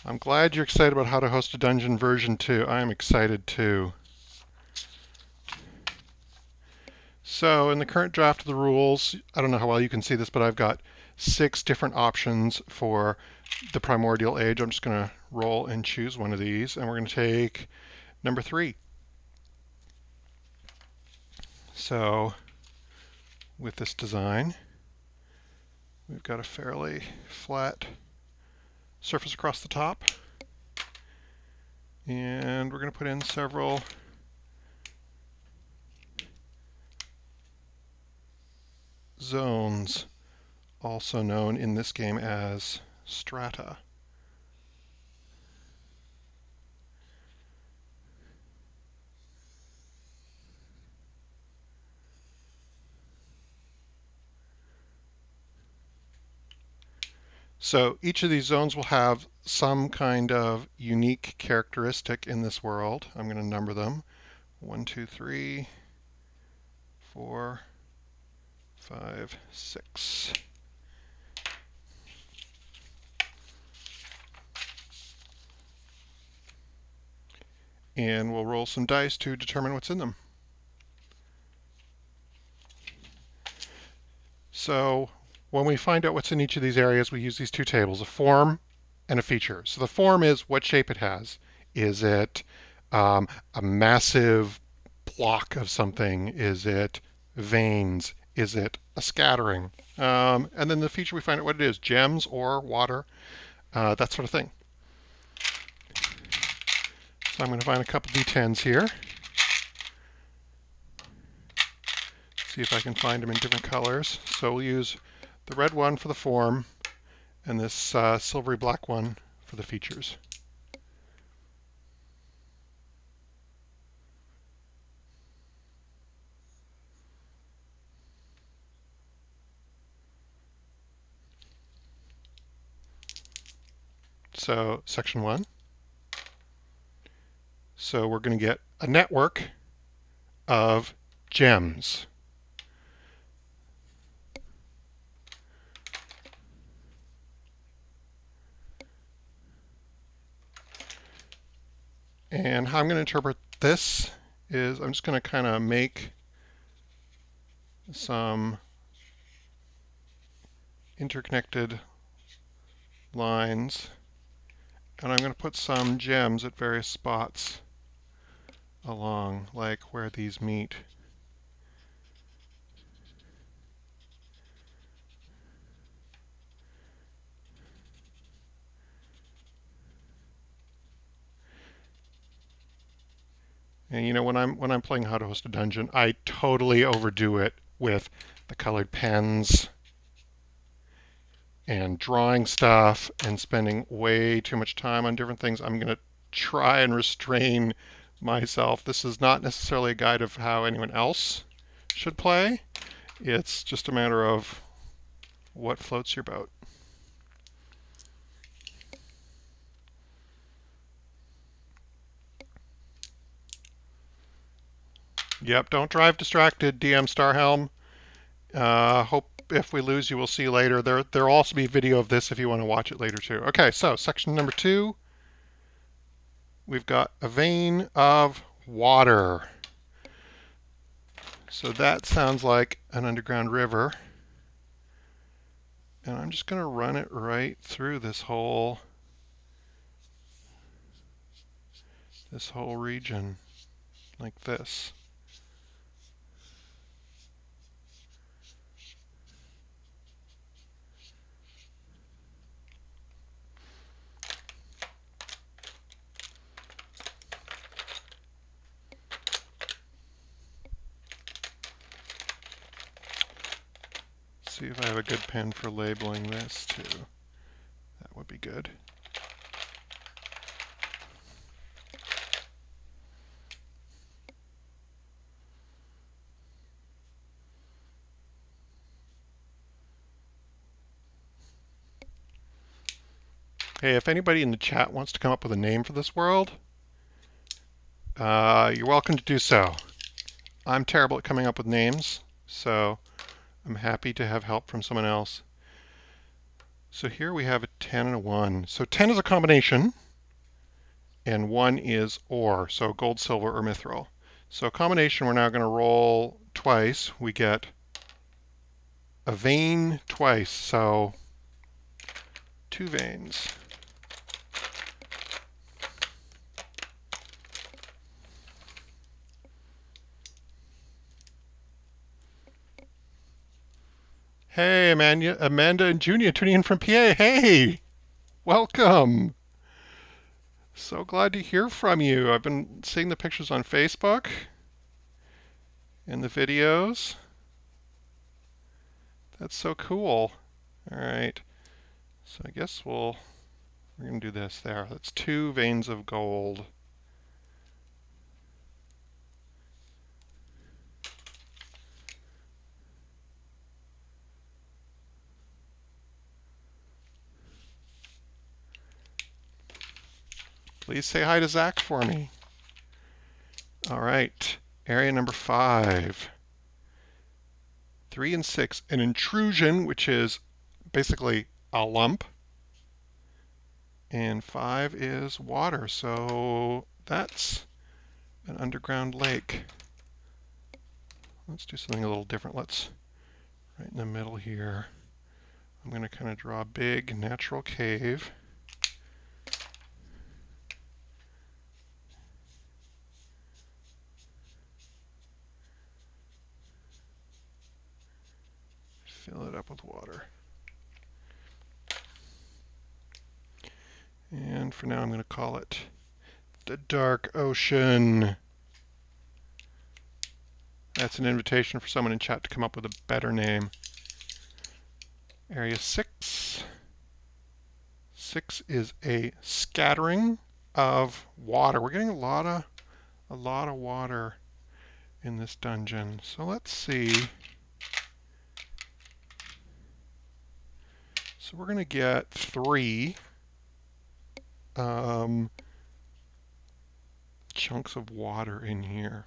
I'm glad you're excited about How to Host a Dungeon version 2. I'm excited too. So in the current draft of the rules, I don't know how well you can see this, but I've got 6 different options for the primordial age. I'm just going to roll and choose one of these, and we're going to take number 3. So with this design, we've got a fairly flat surface across the top, and we're going to put in several zones, also known in this game as strata. So each of these zones will have some kind of unique characteristic in this world. I'm going to number them. 1, 2, 3, 4, 5, 6. And we'll roll some dice to determine what's in them. So when we find out what's in each of these areas, we use these 2 tables, a form and a feature. So the form is what shape it has. Is it a massive block of something? Is it veins? Is it a scattering? And then the feature, we find out what it is, gems or water, that sort of thing. So I'm going to find a couple D10s here. See if I can find them in different colors. So we'll use the red one for the form and this silvery black one for the features. So section 1. So we're going to get a network of gems. And how I'm going to interpret this is I'm just going to kind of make some interconnected lines, and I'm going to put some gems at various spots along, like where these meet. And you know, when I'm playing How to Host a Dungeon, I totally overdo it with the colored pens and drawing stuff and spending way too much time on different things. I'm going to try and restrain myself. This is not necessarily a guide of how anyone else should play. It's just a matter of what floats your boat. Yep, don't drive distracted, DM Starhelm. Hope if we lose you, we'll see you later. There'll also be video of this if you want to watch it later too. Okay, so section number 2. We've got a vein of water. So that sounds like an underground river. And I'm just going to run it right through this whole region like this. See if I have a good pen for labeling this too. That would be good. Hey, if anybody in the chat wants to come up with a name for this world, you're welcome to do so. I'm terrible at coming up with names, so I'm happy to have help from someone else. So here we have a 10 and a 1. So 10 is a combination, and 1 is or, so gold, silver, or mithril. So a combination, we're now going to roll twice. We get a vein twice, so 2 veins. Hey, Amanda and Junia tuning in from PA. Hey, welcome. So glad to hear from you. I've been seeing the pictures on Facebook and the videos. That's so cool. All right. So I guess we're going to do this there. That's 2 veins of gold. Please say hi to Zach for me. All right, area number 5. 3 and 6, an intrusion, which is basically a lump. And 5 is water, so that's an underground lake. Let's do something a little different. Let's, right in the middle here, I'm going to kind of draw a big natural cave. Fill it up with water. And for now I'm going to call it the Dark Ocean. That's an invitation for someone in chat to come up with a better name. Area 6. 6 is a scattering of water. We're getting a lot of water in this dungeon. So let's see. So we're going to get 3 chunks of water in here.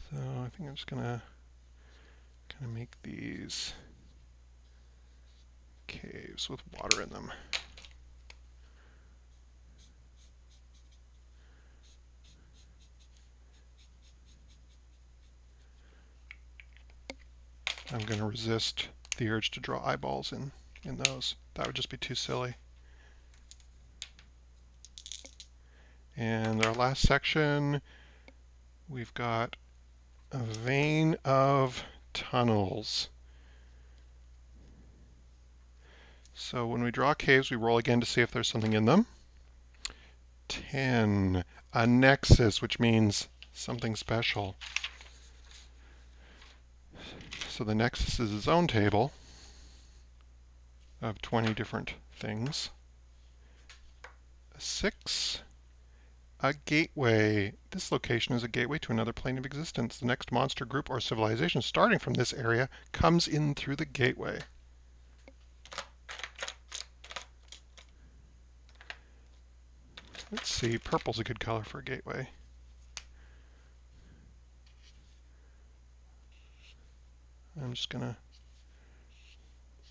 So I think I'm just going to kind of make these caves with water in them. I'm going to resist the urge to draw eyeballs in those. That would just be too silly. And our last section, we've got a vein of tunnels. So when we draw caves, we roll again to see if there's something in them. 10, a nexus, which means something special. So the nexus is its own table of 20 different things. 6, a gateway. This location is a gateway to another plane of existence. The next monster group or civilization starting from this area comes in through the gateway. Let's see, purple's a good color for a gateway. I'm just going to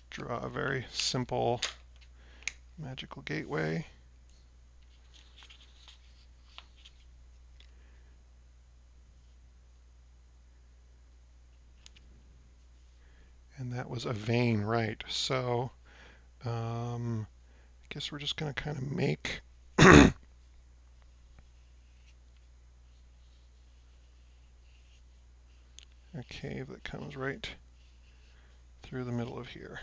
draw a very simple magical gateway. And that was a vein, right? So I guess we're just going to kind of make a cave that comes right through the middle of here.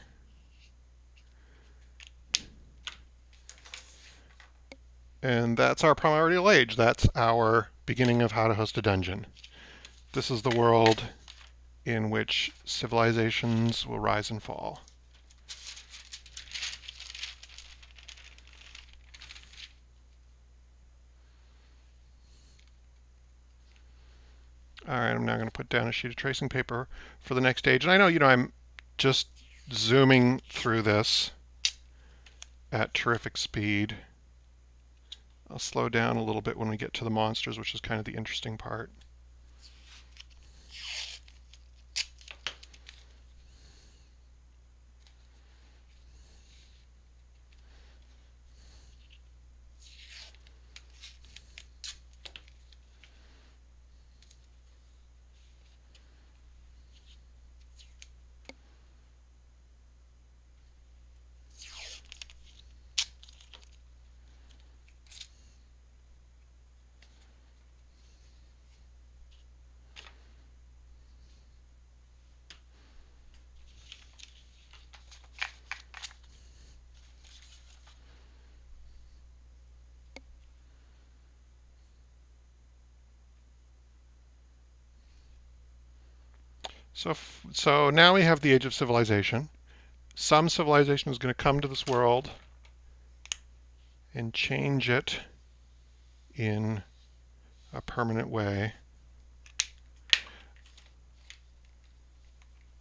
And that's our primordial age. That's our beginning of how to host a dungeon. This is the world in which civilizations will rise and fall. All right, I'm now going to put down a sheet of tracing paper for the next stage. And I know, I'm just zooming through this at terrific speed. I'll slow down a little bit when we get to the monsters, which is kind of the interesting part. So now we have the age of civilization. Some civilization is going to come to this world and change it in a permanent way.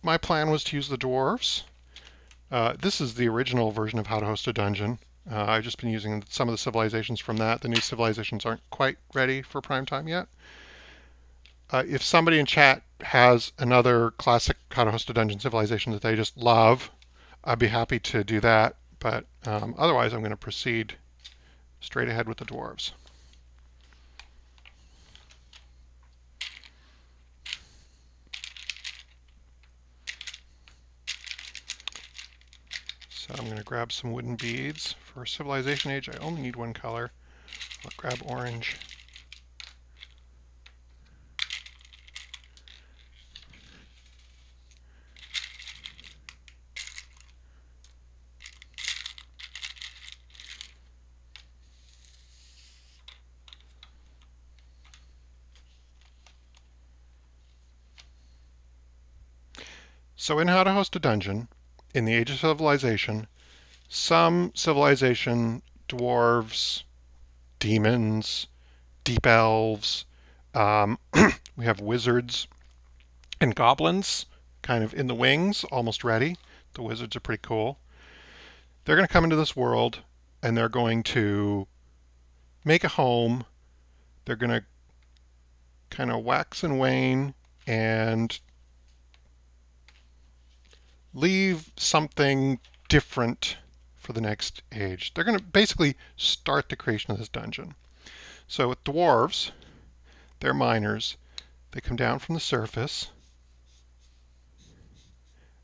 My plan was to use the dwarves. This is the original version of how to host a dungeon. I've just been using some of the civilizations from that. The new civilizations aren't quite ready for prime time yet. If somebody in chat has another classic how to host a dungeon civilization that they just love, I'd be happy to do that. But otherwise, I'm going to proceed straight ahead with the dwarves. So I'm going to grab some wooden beads. For Civilization Age, I only need one color. I'll grab orange. So in How to Host a Dungeon, in the Age of Civilization, some civilization, dwarves, demons, deep elves, we have wizards and goblins kind of in the wings, almost ready. The wizards are pretty cool. They're going to come into this world and they're going to make a home. They're going to kind of wax and wane and leave something different for the next age. They're going to basically start the creation of this dungeon. So with dwarves, they're miners. They come down from the surface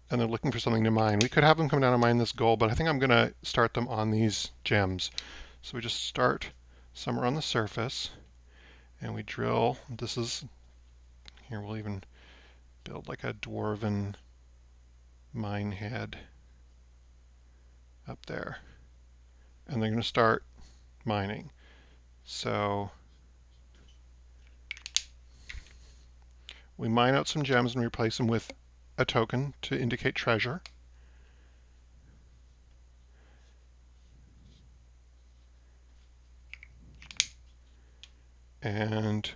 and they're looking for something to mine. We could have them come down and mine this gold, but I think I'm going to start them on these gems. So we just start somewhere on the surface and we drill. This is, here we'll even build like a dwarven mine head up there. And they're going to start mining. So we mine out some gems and replace them with a token to indicate treasure. And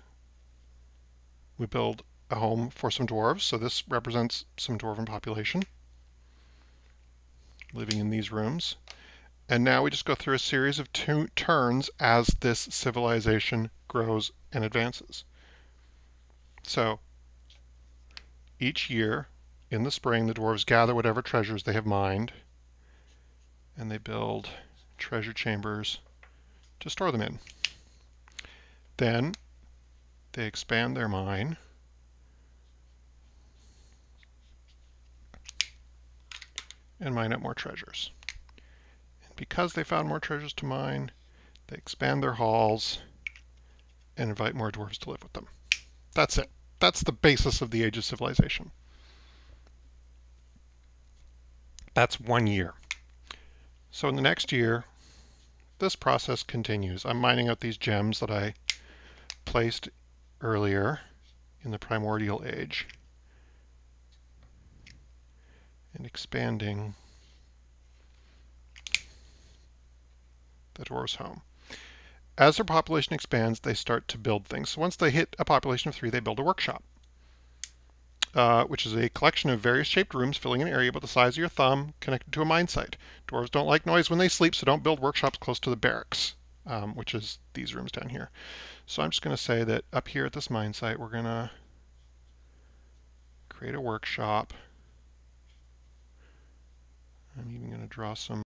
we build a home for some dwarves. So this represents some dwarven population living in these rooms. And now we just go through a series of turns as this civilization grows and advances. So each year in the spring, the dwarves gather whatever treasures they have mined, and they build treasure chambers to store them in. Then they expand their mine and mine up more treasures. And because they found more treasures to mine, they expand their halls and invite more dwarves to live with them. That's it. That's the basis of the Age of Civilization. That's 1 year. So in the next year, this process continues. I'm mining out these gems that I placed earlier in the Primordial Age and expanding the dwarves' home. As their population expands, they start to build things. So once they hit a population of 3, they build a workshop, which is a collection of various shaped rooms filling an area about the size of your thumb connected to a mine site. Dwarves don't like noise when they sleep, so don't build workshops close to the barracks, which is these rooms down here. So I'm just going to say that up here at this mine site, we're going to create a workshop. I'm even going to draw some